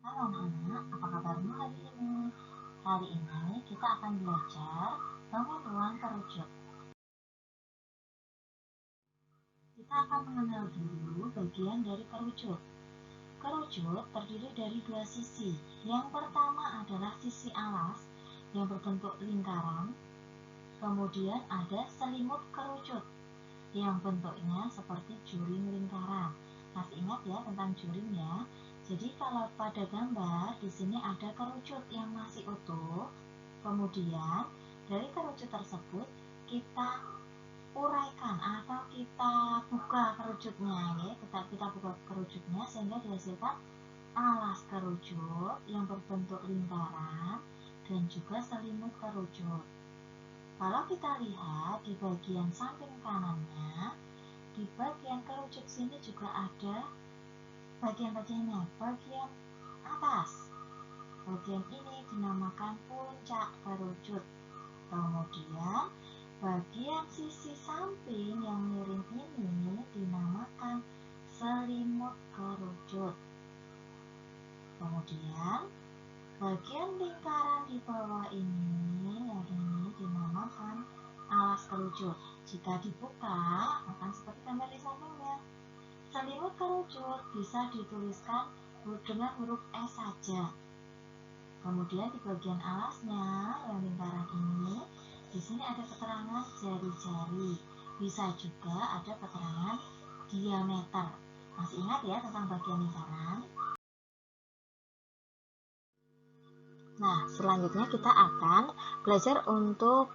Halo anak-anak, apa kabarmu hari ini? Hari ini kita akan belajar pengunduhan kerucut. Kita akan mengenal dulu bagian dari kerucut. Kerucut terdiri dari dua sisi. Yang pertama adalah sisi alas yang berbentuk lingkaran. Kemudian ada selimut kerucut yang bentuknya seperti juring lingkaran. Masih ingat ya tentang juring ya? Jadi kalau pada gambar di sini ada kerucut yang masih utuh. Kemudian dari kerucut tersebut kita uraikan atau kita buka kerucutnya ya. Kita buka kerucutnya sehingga dihasilkan alas kerucut yang berbentuk lingkaran dan juga selimut kerucut. Kalau kita lihat di bagian samping kanannya, di bagian kerucut sini juga ada bagian-bagiannya. Bagian atas, bagian ini dinamakan puncak kerucut. Kemudian bagian sisi samping yang miring ini dinamakan selimut kerucut. Kemudian bagian lingkaran di bawah ini yang ini dinamakan alas kerucut. Jika dibuka akan seperti gambar di sampingnya. Selimut kerucut bisa dituliskan dengan huruf S saja. Kemudian di bagian alasnya yang lingkaran ini, di sini ada keterangan jari-jari. Bisa juga ada keterangan diameter. Masih ingat ya tentang bagian lingkaran? Nah, selanjutnya kita akan belajar untuk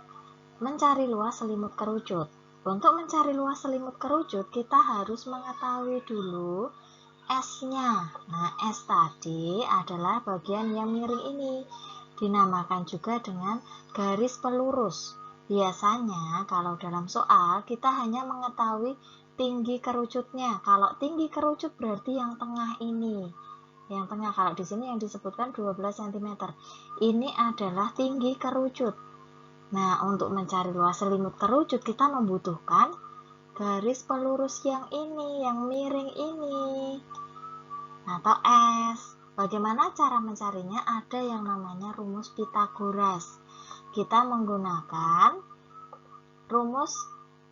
mencari luas selimut kerucut. Untuk mencari luas selimut kerucut, kita harus mengetahui dulu S-nya. Nah, S tadi adalah bagian yang miring ini. Dinamakan juga dengan garis pelurus. Biasanya kalau dalam soal kita hanya mengetahui tinggi kerucutnya. Kalau tinggi kerucut berarti yang tengah ini. Yang tengah, kalau di sini yang disebutkan 12 cm. Ini adalah tinggi kerucut. Nah, untuk mencari luas selimut kerucut kita membutuhkan garis pelurus yang ini, yang miring ini, atau S. Bagaimana cara mencarinya? Ada yang namanya rumus Pitagoras. Kita menggunakan rumus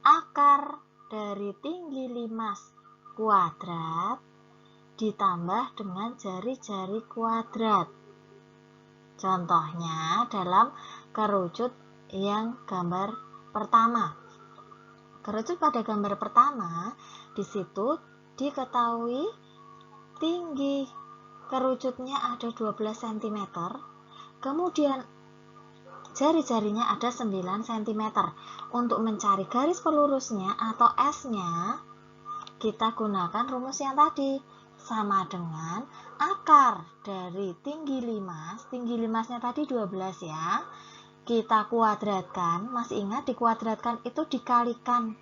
akar dari tinggi 5 kuadrat ditambah dengan jari-jari kuadrat. Contohnya dalam kerucut yang gambar pertama. Kerucut pada gambar pertama, di situ diketahui tinggi kerucutnya ada 12 cm. Kemudian jari-jarinya ada 9 cm. Untuk mencari garis pelurusnya atau S-nya, kita gunakan rumus yang tadi. Sama dengan akar dari tinggi 5. Tinggi 5-nya tadi 12 ya. Kita kuadratkan, masih ingat dikuadratkan itu dikalikan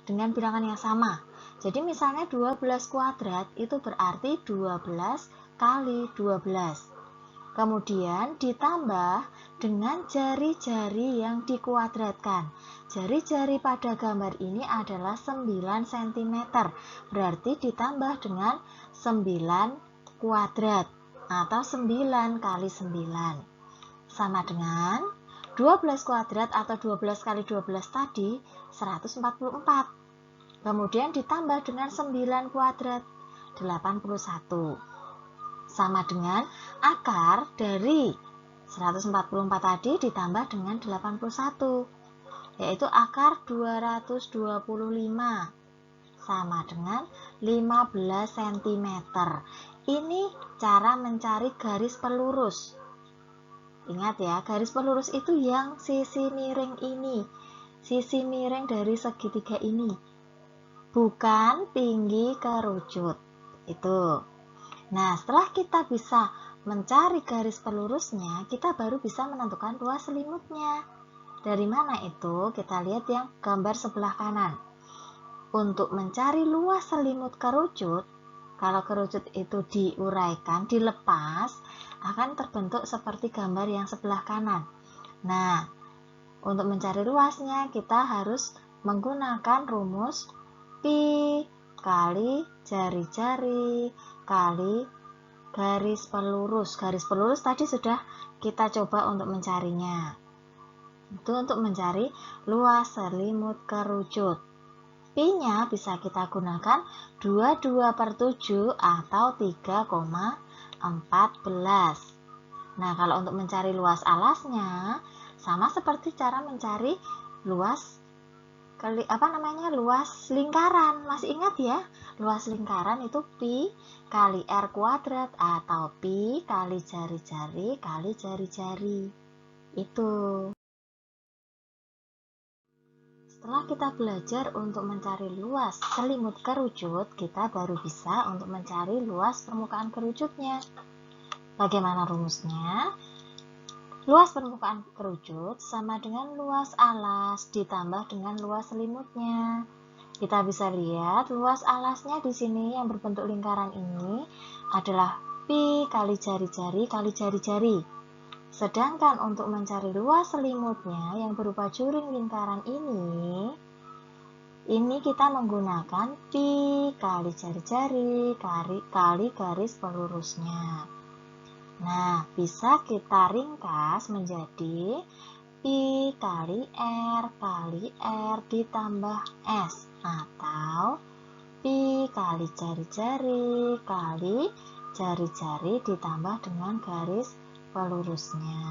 dengan bilangan yang sama. Jadi misalnya 12 kuadrat itu berarti 12 kali 12. Kemudian ditambah dengan jari-jari yang dikuadratkan. Jari-jari pada gambar ini adalah 9 cm. Berarti ditambah dengan 9 kuadrat atau 9 kali 9. Sama dengan 12 kuadrat atau 12 kali 12 tadi 144. Kemudian ditambah dengan 9 kuadrat 81. Sama dengan akar dari 144 tadi ditambah dengan 81, yaitu akar 225 sama dengan 15 cm. Ini cara mencari garis pelurus. Ingat ya, garis pelurus itu yang sisi miring ini, sisi miring dari segitiga ini, bukan tinggi kerucut. Itu. Nah, setelah kita bisa mencari garis pelurusnya, kita baru bisa menentukan luas selimutnya. Dari mana itu? Kita lihat yang gambar sebelah kanan. Untuk mencari luas selimut kerucut, kalau kerucut itu diuraikan, dilepas, akan terbentuk seperti gambar yang sebelah kanan. Nah, untuk mencari luasnya, kita harus menggunakan rumus Pi kali jari-jari kali garis pelurus. Garis pelurus tadi sudah kita coba untuk mencarinya. Itu untuk mencari luas selimut kerucut. Pi-nya bisa kita gunakan 22/7 atau 3,14. Nah, kalau untuk mencari luas alasnya, sama seperti cara mencari luas luas lingkaran. Masih ingat ya? Luas lingkaran itu pi kali r kuadrat atau pi kali jari-jari kali jari-jari. Itu. Setelah kita belajar untuk mencari luas selimut kerucut, kita baru bisa untuk mencari luas permukaan kerucutnya. Bagaimana rumusnya? Luas permukaan kerucut sama dengan luas alas ditambah dengan luas selimutnya. Kita bisa lihat luas alasnya di sini yang berbentuk lingkaran ini adalah pi kali jari-jari kali jari-jari. Sedangkan untuk mencari luas selimutnya yang berupa juring lingkaran ini kita menggunakan pi kali jari-jari kali garis pelurusnya. Nah, bisa kita ringkas menjadi pi kali R ditambah S atau pi kali jari-jari kali jari-jari ditambah dengan garis pelurusnya.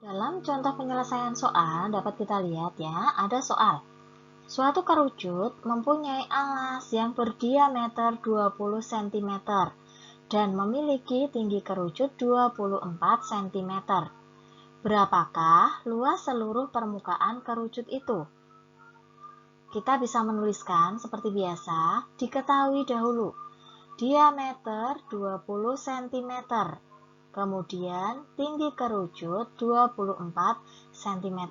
Dalam contoh penyelesaian soal dapat kita lihat ya, ada soal. Suatu kerucut mempunyai alas yang berdiameter 20 cm dan memiliki tinggi kerucut 24 cm. Berapakah luas seluruh permukaan kerucut itu? Kita bisa menuliskan seperti biasa, diketahui dahulu diameter 20 cm, kemudian tinggi kerucut 24 cm.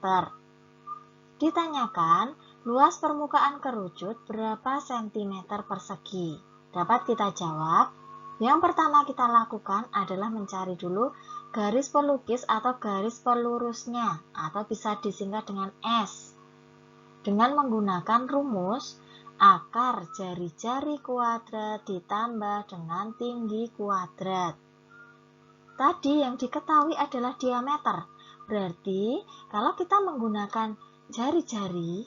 Ditanyakan luas permukaan kerucut berapa sentimeter persegi? Dapat kita jawab. Yang pertama kita lakukan adalah mencari dulu garis pelukis atau garis pelurusnya, atau bisa disingkat dengan S. Dengan menggunakan rumus akar jari-jari kuadrat ditambah dengan tinggi kuadrat. Tadi yang diketahui adalah diameter. Berarti kalau kita menggunakan jari-jari,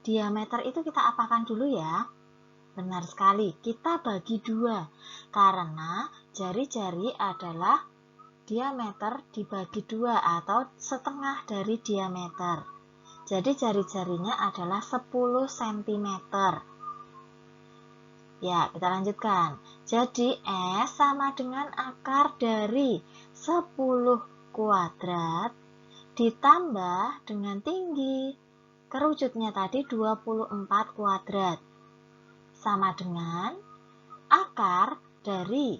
diameter itu kita apakan dulu ya? Benar sekali, kita bagi 2. Karena jari-jari adalah diameter dibagi 2 atau setengah dari diameter. Jadi jari-jarinya adalah 10 cm. Ya, kita lanjutkan. Jadi S sama dengan akar dari 10 kuadrat ditambah dengan tinggi kerucutnya tadi 24 kuadrat. Sama dengan akar dari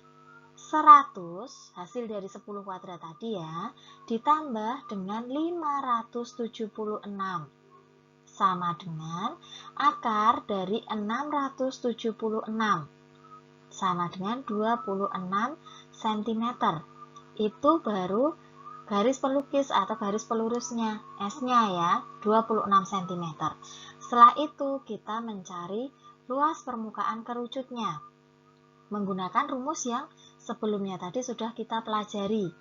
100, hasil dari 10 kuadrat tadi ya, ditambah dengan 576. Sama dengan akar dari 676. Sama dengan 26 cm. Itu baru garis pelukis atau garis pelurusnya, S-nya ya, 26 cm. Setelah itu kita mencari luas permukaan kerucutnya. Menggunakan rumus yang sebelumnya tadi sudah kita pelajari.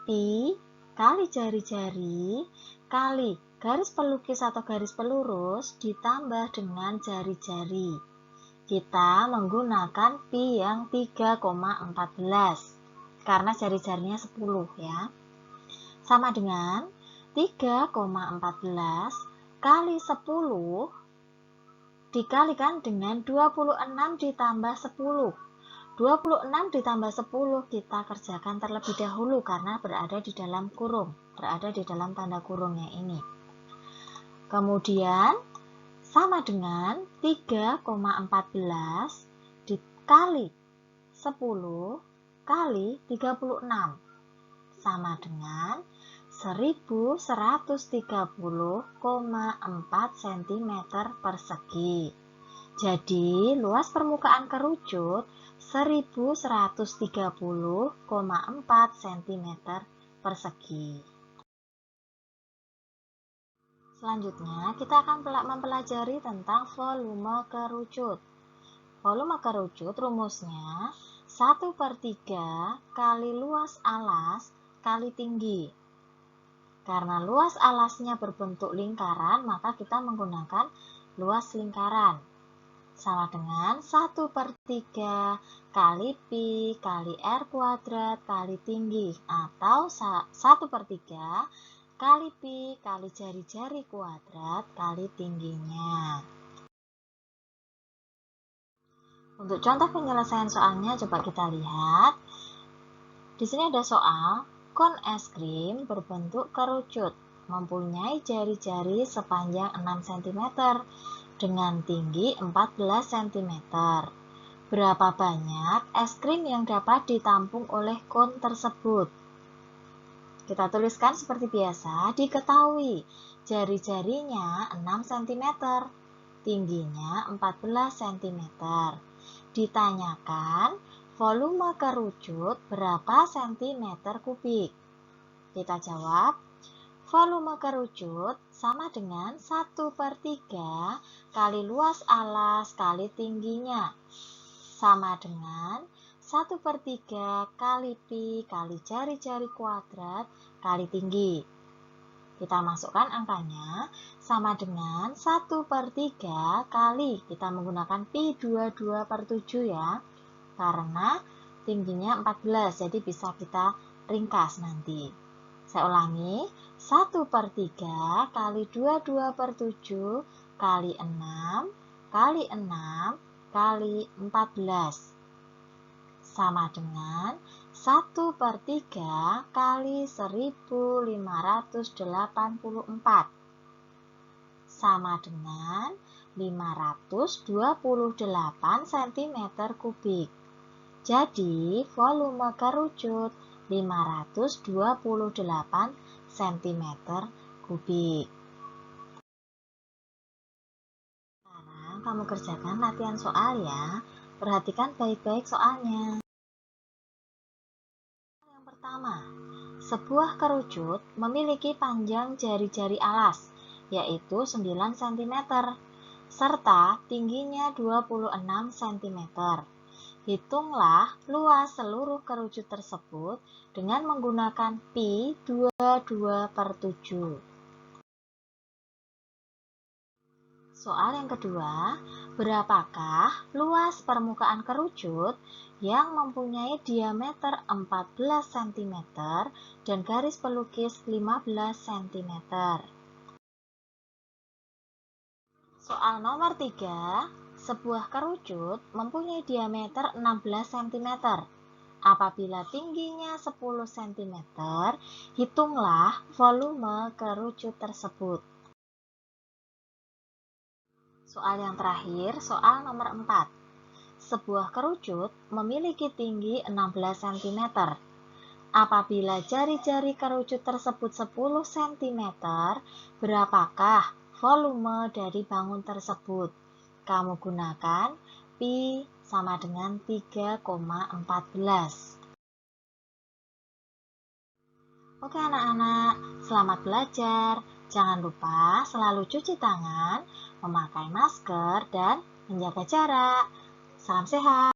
Pi kali jari-jari kali garis pelukis atau garis pelurus ditambah dengan jari-jari. Kita menggunakan pi yang 3,14 karena jari-jarinya 10 ya. Sama dengan 3,14 kali 10 dikalikan dengan 26 ditambah 10. 26 ditambah 10 kita kerjakan terlebih dahulu karena berada di dalam kurung, berada di dalam tanda kurungnya ini. Kemudian sama dengan 3,14 dikali 10 kali 36 sama dengan 1130,4 cm persegi. Jadi luas permukaan kerucut 1130,4 cm persegi. Selanjutnya kita akan mempelajari tentang volume kerucut. volume kerucut rumusnya 1/3 kali luas alas kali tinggi. Karena luas alasnya berbentuk lingkaran, maka kita menggunakan luas lingkaran. Sama dengan 1/3 kali pi kali r kuadrat kali tinggi, atau 1/3 kali pi kali jari-jari kuadrat kali tingginya. Untuk contoh penyelesaian soalnya coba kita lihat. Di sini ada soal, kon es krim berbentuk kerucut, mempunyai jari-jari sepanjang 6 cm dengan tinggi 14 cm. Berapa banyak es krim yang dapat ditampung oleh kon tersebut? Kita tuliskan seperti biasa, diketahui jari-jarinya 6 cm, tingginya 14 cm. Ditanyakan volume kerucut berapa centimeter kubik? Kita jawab, volume kerucut sama dengan 1/3 kali luas alas kali tingginya, sama dengan 1/3 kali pi kali jari-jari kuadrat kali tinggi. Kita masukkan angkanya sama dengan 1/3 kali, kita menggunakan pi 22/7 ya, karena tingginya 14, jadi bisa kita ringkas nanti. Saya ulangi, 1/3 kali 22/7 kali 6 kali 6 kali 14 sama dengan 1/3 kali 1584 sama dengan 528 cm kubik. Jadi volume kerucut 528 cm kubik. Sekarang kamu kerjakan latihan soal ya. Perhatikan baik-baik soalnya. Pertama, sebuah kerucut memiliki panjang jari-jari alas, yaitu 9 cm, serta tingginya 26 cm. Hitunglah luas seluruh kerucut tersebut dengan menggunakan pi 22/7. Soal yang kedua, berapakah luas permukaan kerucut yang mempunyai diameter 14 cm dan garis pelukis 15 cm? Soal nomor 3, sebuah kerucut mempunyai diameter 16 cm. Apabila tingginya 10 cm, hitunglah volume kerucut tersebut. Soal yang terakhir, soal nomor 4. Sebuah kerucut memiliki tinggi 16 cm. Apabila jari-jari kerucut tersebut 10 cm, berapakah volume dari bangun tersebut? Kamu gunakan pi sama dengan 3,14. Oke anak-anak, selamat belajar. Jangan lupa selalu cuci tangan, memakai masker, dan menjaga jarak. Salam sehat.